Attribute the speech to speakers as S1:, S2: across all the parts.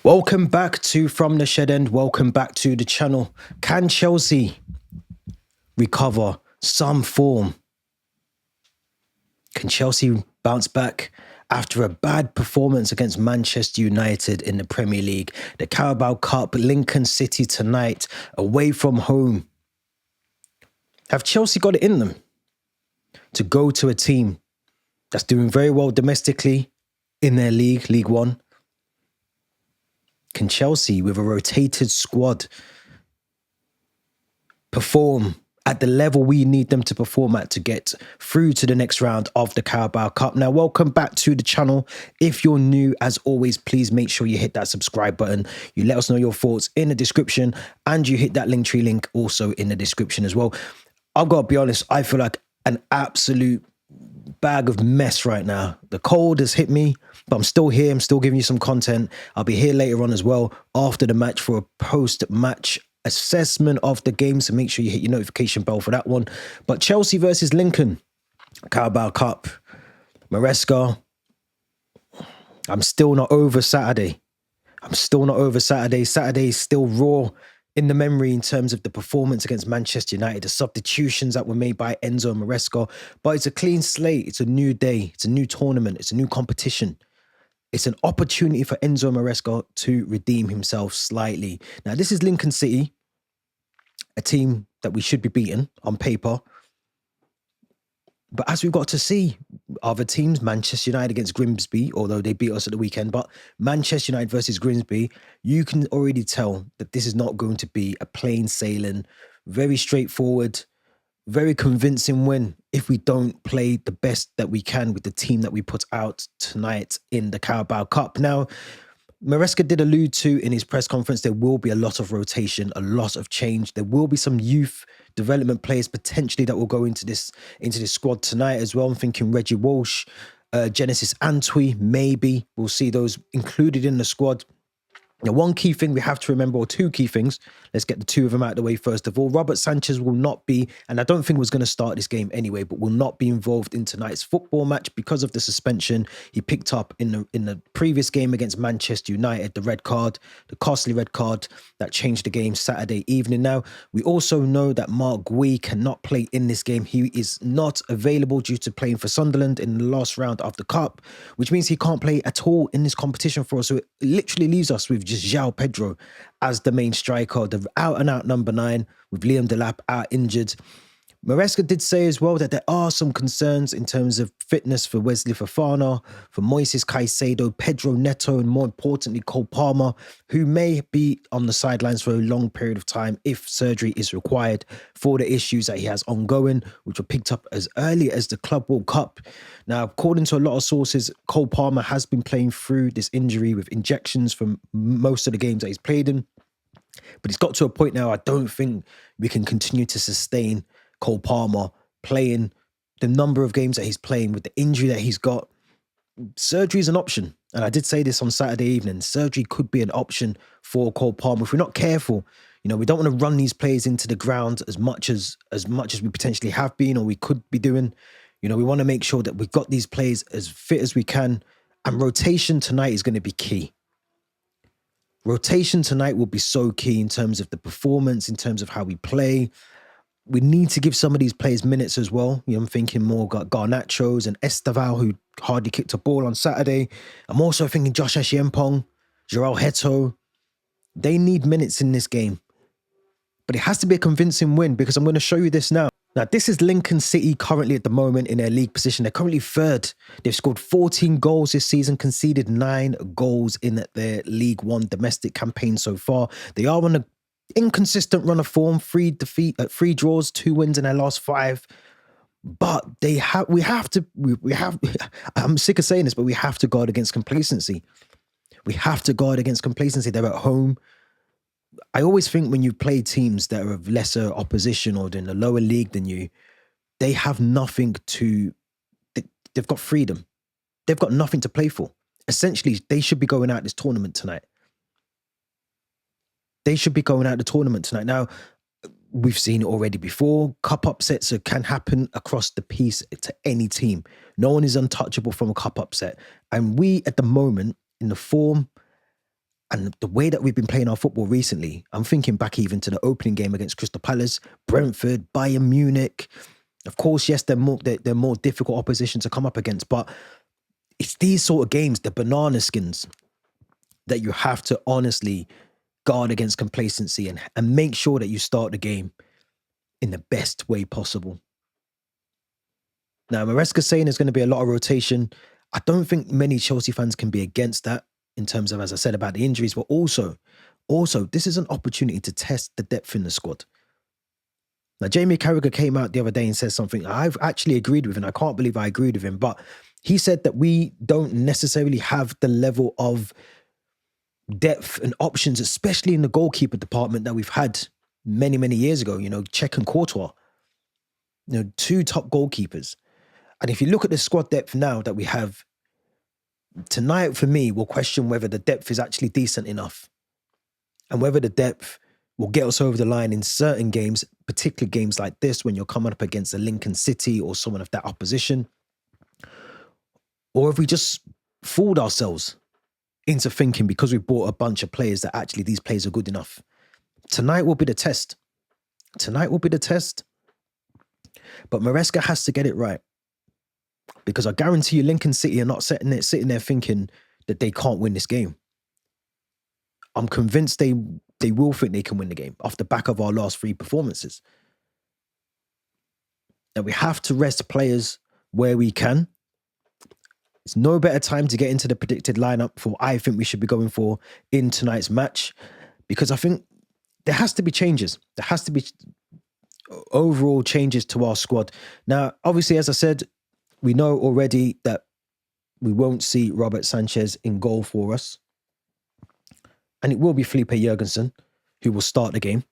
S1: Welcome back to From the Shed End. Welcome back to the channel. Can Chelsea recover some form? Can Chelsea bounce back after a bad performance against Manchester United in the Premier League? The Carabao Cup, Lincoln City tonight, away from home. Have Chelsea got it in them to go to a team that's doing very well domestically in their league, League One? Can Chelsea, with a rotated squad, perform at the level we need them to perform at to get through to the next round of the Carabao Cup? Now, welcome back to the channel. If you're new, as always, please make sure you hit that subscribe button. You let us know your thoughts in the description, and you hit that Linktree link also in the description as well. I've got to be honest, I feel like an absolute bag of mess right now. The cold has hit me, but I'm still here. I'm still giving you some content. I'll be here later on as well after the match for a post-match assessment of the game, so make sure you hit your notification bell for that one. But Chelsea versus Lincoln, Carabao Cup, Maresca. I'm still not over Saturday. Saturday is still raw in the memory in terms of the performance against Manchester United, the substitutions that were made by Enzo Maresca. But it's a clean slate. It's a new day. It's a new tournament. It's a new competition. It's an opportunity for Enzo Maresca to redeem himself slightly. Now, this is Lincoln City, a team that we should be beating on paper. But as we've got to see, other teams, Manchester United against Grimsby, although they beat us at the weekend, but Manchester United versus Grimsby, you can already tell that this is not going to be a plain sailing, very straightforward, very convincing win if we don't play the best that we can with the team that we put out tonight in the Carabao Cup. Now, Maresca did allude to in his press conference, there will be a lot of rotation, a lot of change. There will be some youth development players potentially that will go into this squad tonight as well. I'm thinking Reggie Walsh, Genesis Antwi, maybe we'll see those included in the squad. Now, one key thing we have to remember, or two key things, let's get the two of them out of the way first of all. Robert Sanchez will not be, and I don't think was going to start this game anyway, but will not be involved in tonight's football match because of the suspension he picked up in the previous game against Manchester United, the red card, the costly red card that changed the game Saturday evening. Now, we also know that Mark Gui cannot play in this game. He is not available due to playing for Sunderland in the last round of the Cup, which means he can't play at all in this competition for us. So it literally leaves us with just João Pedro as the main striker, the out-and-out number 9, with Liam Delap out injured. Maresca did say as well that there are some concerns in terms of fitness for Wesley Fofana, for Moises Caicedo, Pedro Neto, and more importantly, Cole Palmer, who may be on the sidelines for a long period of time if surgery is required for the issues that he has ongoing, which were picked up as early as the Club World Cup. Now, according to a lot of sources, Cole Palmer has been playing through this injury with injections from most of the games that he's played in. But it's got to a point now, I don't think we can continue to sustain Cole Palmer playing the number of games that he's playing with the injury that he's got. Surgery is an option. And I did say this on Saturday evening. Surgery could be an option for Cole Palmer. If we're not careful, we don't want to run these players into the ground as much as we potentially have been or we could be doing. We want to make sure that we've got these players as fit as we can. And rotation tonight is going to be key. Rotation tonight will be so key in terms of the performance, in terms of how we play. We need to give some of these players minutes as well. I'm thinking more Garnachos and Estaval, who hardly kicked a ball on Saturday. I'm also thinking Josh Ashiempong, João Heto. They need minutes in this game. But it has to be a convincing win because I'm going to show you this now. Now, this is Lincoln City currently at the moment in their league position. They're currently third. They've scored 14 goals this season, conceded 9 goals in their League One domestic campaign so far. They are on an inconsistent run of form, 3 draws, 2 wins in their last 5. But I'm sick of saying this, but we have to guard against complacency. We have to guard against complacency. They're at home. I always think when you play teams that are of lesser opposition or in a lower league than you, they have nothing to, they've got freedom. They've got nothing to play for. Essentially, they should be going out this tournament tonight. They should be going out the tournament tonight. Now, we've seen it already before. Cup upsets can happen across the piece to any team. No one is untouchable from a cup upset. And we, at the moment, in the form And the way that we've been playing our football recently, I'm thinking back even to the opening game against Crystal Palace, Brentford, Bayern Munich. Of course, yes, they're more difficult opposition to come up against, but it's these sort of games, the banana skins, that you have to honestly guard against complacency and make sure that you start the game in the best way possible. Now, Maresca's saying there's going to be a lot of rotation. I don't think many Chelsea fans can be against that in terms of, as I said, about the injuries, but also, this is an opportunity to test the depth in the squad. Now, Jamie Carragher came out the other day and said something I've actually agreed with, and I can't believe I agreed with him, but he said that we don't necessarily have the level of depth and options, especially in the goalkeeper department, that we've had many, many years ago. Cech and Courtois, two top goalkeepers. And if you look at the squad depth now that we have, tonight for me will question whether the depth is actually decent enough and whether the depth will get us over the line in certain games, particularly games like this when you're coming up against a Lincoln City or someone of that opposition, or if we just fooled ourselves into thinking because we bought a bunch of players that actually these players are good enough. Tonight will be the test. Tonight will be the test. But Maresca has to get it right. Because I guarantee you Lincoln City are not sitting there thinking that they can't win this game. I'm convinced they will think they can win the game off the back of our last 3 performances. And we have to rest players where we can. It's no better time to get into the predicted lineup for what I think we should be going for in tonight's match, because I think there has to be changes. There has to be overall changes to our squad. Now, obviously, as I said, we know already that we won't see Robert Sanchez in goal for us. And it will be Felipe Jurgensen who will start the game.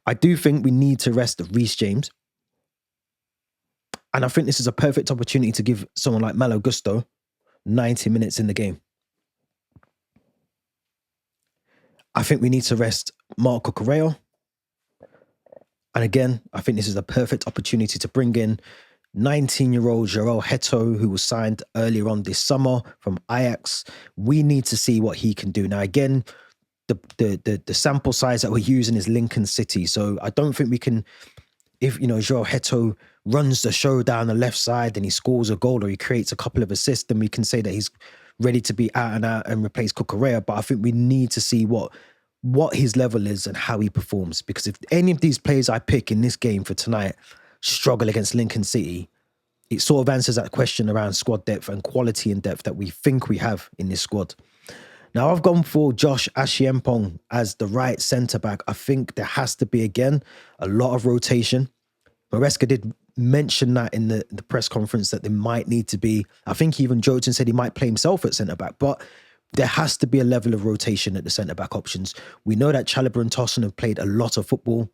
S1: I do think we need to rest Reece James. And I think this is a perfect opportunity to give someone like Malo Gusto 90 minutes in the game. I think we need to rest Marco Correa. And again, I think this is a perfect opportunity to bring in 19-year-old João Heto, who was signed earlier on this summer from Ajax. We need to see what he can do. Now, again, the sample size that we're using is Lincoln City. So I don't think we can, if, João Heto runs the show down the left side and he scores a goal or he creates a couple of assists, then we can say that he's ready to be out and out and replace Cucurella. But I think we need to see what his level is and how he performs. Because if any of these players I pick in this game for tonight struggle against Lincoln City, it sort of answers that question around squad depth and quality and depth that we think we have in this squad. Now, I've gone for Josh Ashiempong as the right centre-back. I think there has to be, again, a lot of rotation. Maresca did mention that in the press conference that there might need to be. I think he even joked and said he might play himself at centre-back, but there has to be a level of rotation at the centre-back options. We know that Chalobah and Tosun have played a lot of football.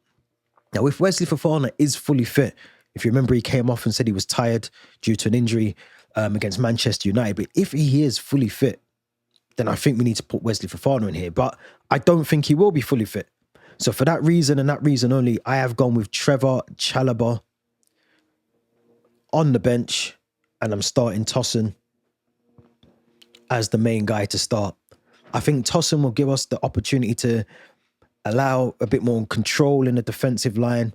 S1: Now, if Wesley Fofana is fully fit, if you remember, he came off and said he was tired due to an injury against Manchester United. But if he is fully fit, then I think we need to put Wesley Fofana in here. But I don't think he will be fully fit. So for that reason and that reason only, I have gone with Trevor Chalobah on the bench, and I'm starting Tosun as the main guy to start. I think Tosun will give us the opportunity to allow a bit more control in the defensive line.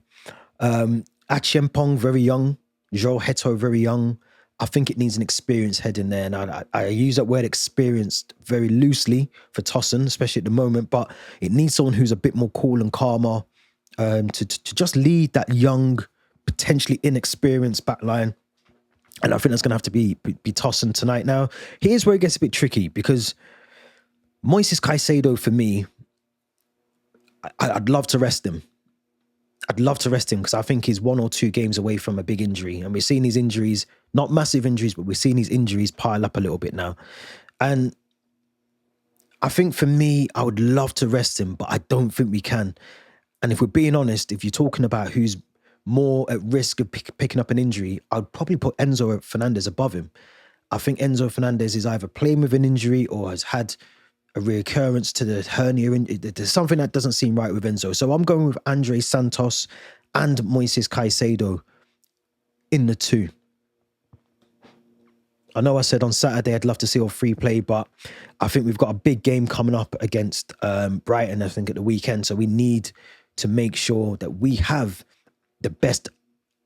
S1: Achiempong, very young. João Heto, very young. I think it needs an experienced head in there. And I use that word experienced very loosely for Tosun, especially at the moment, but it needs someone who's a bit more cool and calmer to just lead that young, potentially inexperienced back line. And I think that's going to have to be Tosun tonight. Now, here's where it gets a bit tricky, because Moises Caicedo, for me, I'd love to rest him. I'd love to rest him because I think he's 1 or 2 games away from a big injury. And we're seeing these injuries, not massive injuries, but we're seeing these injuries pile up a little bit now. And I think for me, I would love to rest him, but I don't think we can. And if we're being honest, if you're talking about who's more at risk of picking up an injury, I'd probably put Enzo Fernandez above him. I think Enzo Fernandez is either playing with an injury or has had a reoccurrence to the hernia. There's something that doesn't seem right with Enzo. So I'm going with Andre Santos and Moises Caicedo in the 2. I know I said on Saturday I'd love to see all free play, but I think we've got a big game coming up against Brighton, I think, at the weekend. So we need to make sure that we have the best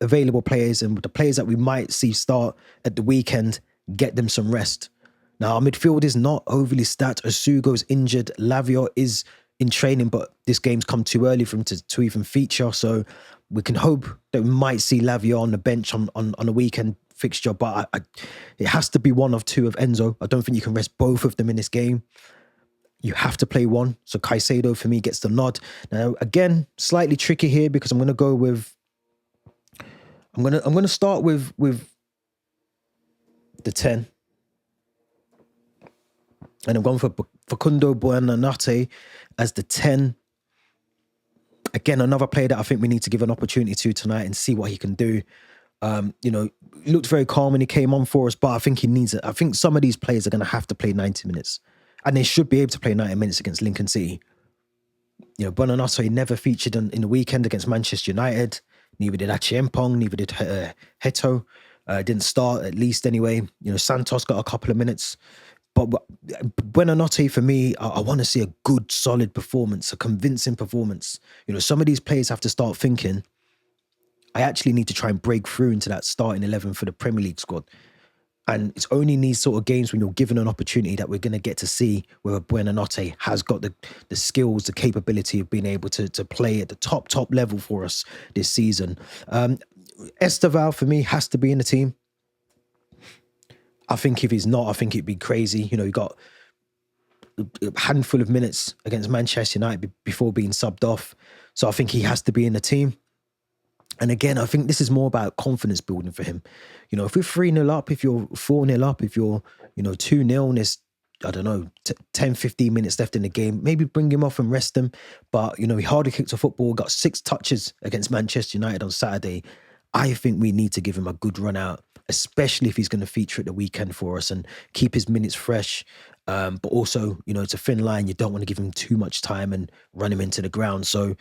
S1: available players, and the players that we might see start at the weekend, get them some rest. Now, our midfield is not overly stacked. Asugo's injured. Lavio is in training, but this game's come too early for him to even feature. So we can hope that we might see Lavio on the bench on a weekend fixture, but it has to be one of two of Enzo. I don't think you can rest both of them in this game. You have to play one. So Caicedo for me gets the nod. Now, again, slightly tricky here because I'm gonna go with I'm gonna start with the 10. And I'm going for Facundo Buonanotte as the 10. Again, another player that I think we need to give an opportunity to tonight and see what he can do. He looked very calm when he came on for us, but I think he needs it. I think some of these players are going to have to play 90 minutes. And they should be able to play 90 minutes against Lincoln City. Buonanotte never featured in the weekend against Manchester United. Neither did Achiempong, neither did Heto. Didn't start, at least anyway. Santos got a couple of minutes. But Buonanotte, for me, I want to see a good, solid performance, a convincing performance. Some of these players have to start thinking, I actually need to try and break through into that starting 11 for the Premier League squad. And it's only in these sort of games when you're given an opportunity that we're going to get to see whether Buonanotte has got the skills, the capability of being able to play at the top level for us this season. Esteval, for me, has to be in the team. I think if he's not, I think it'd be crazy. He got a handful of minutes against Manchester United before being subbed off. So I think he has to be in the team. And again, I think this is more about confidence building for him. If we're 3-0 up, if you're 4-0 up, if you're, 2-0 and there's, I don't know, 10, 15 minutes left in the game, maybe bring him off and rest him. But, he hardly kicked a football, got 6 touches against Manchester United on Saturday. I think we need to give him a good run out, especially if he's going to feature at the weekend for us and keep his minutes fresh. But also, it's a thin line. You don't want to give him too much time and run him into the ground. So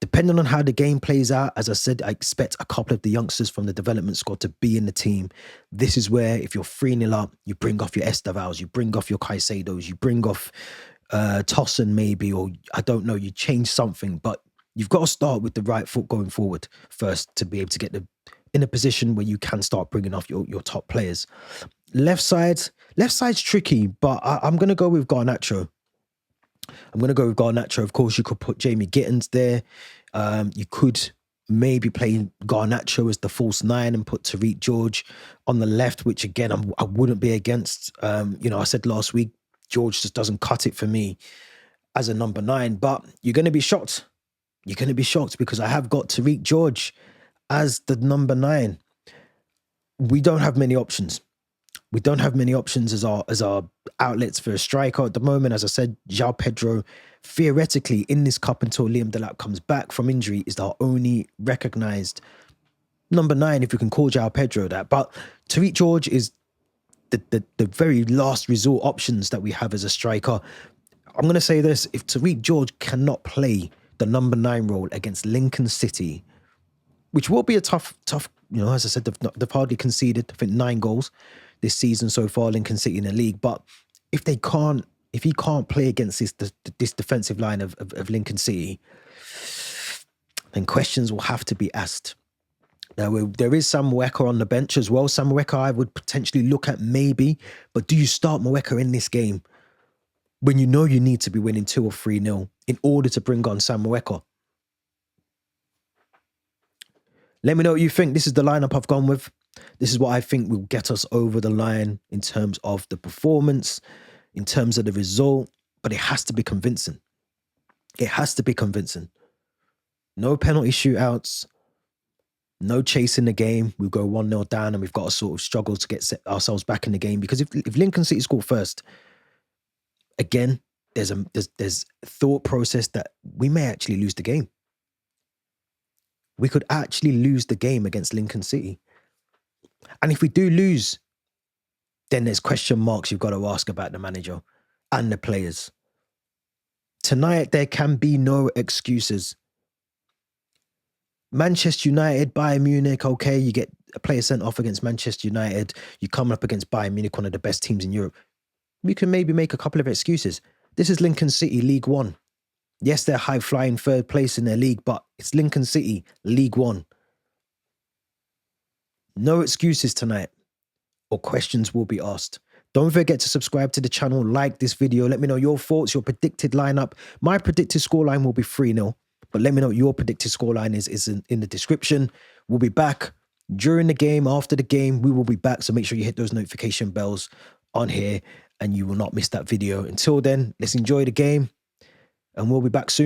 S1: depending on how the game plays out, as I said, I expect a couple of the youngsters from the development squad to be in the team. This is where if you're 3-0 up, you bring off your Estevals, you bring off your Caicedos, you bring off Tosin maybe, or I don't know, you change something. But you've got to start with the right foot going forward first to be able to get in a position where you can start bringing off your top players. Left side's tricky, but I'm going to go with Garnacho. Of course, you could put Jamie Gittins there. You could maybe play Garnacho as the false 9 and put Tariq George on the left, which again, I wouldn't be against. I said last week, George just doesn't cut it for me as a number 9, but you're going to be shocked. You're going to be shocked because I have got Tariq George as the number 9. We don't have many options. As our outlets for a striker at the moment. As I said, João Pedro, theoretically, in this cup until Liam Delap comes back from injury, is our only recognised number 9, if you can call João Pedro that. But Tariq George is the very last resort options that we have as a striker. I'm going to say this, if Tariq George cannot play the number 9 role against Lincoln City, which will be a tough, as I said, they've hardly conceded, I think, 9 goals this season so far, Lincoln City in the league. But if he can't play against this defensive line of Lincoln City, then questions will have to be asked. Now, there is Sam Mweka on the bench as well. Sam Mweka I would potentially look at maybe, but do you start Mweka in this game when you know you need to be winning 2 or 3-0 in order to bring on Sam Mweka? Let me know what you think. This is the lineup I've gone with. This is what I think will get us over the line in terms of the performance, in terms of the result, but it has to be convincing. It has to be convincing. No penalty shootouts, no chasing the game. We go 1-0 down and we've got to sort of struggle to get ourselves back in the game, because if Lincoln City score first, again, there's a thought process that we may actually lose the game. We could actually lose the game against Lincoln City. And if we do lose, then there's question marks you've got to ask about the manager and the players. Tonight, there can be no excuses. Manchester United, Bayern Munich, okay, you get a player sent off against Manchester United. You come up against Bayern Munich, one of the best teams in Europe. We can maybe make a couple of excuses. This is Lincoln City, League One. Yes, they're high-flying third place in their league, but it's Lincoln City, League One. No excuses tonight, or questions will be asked. Don't forget to subscribe to the channel, like this video. Let me know your thoughts, your predicted lineup. My predicted scoreline will be 3-0, but let me know what your predicted scoreline is in the description. We'll be back during the game, after the game. We will be back, so make sure you hit those notification bells on here and you will not miss that video. Until then, let's enjoy the game and we'll be back soon.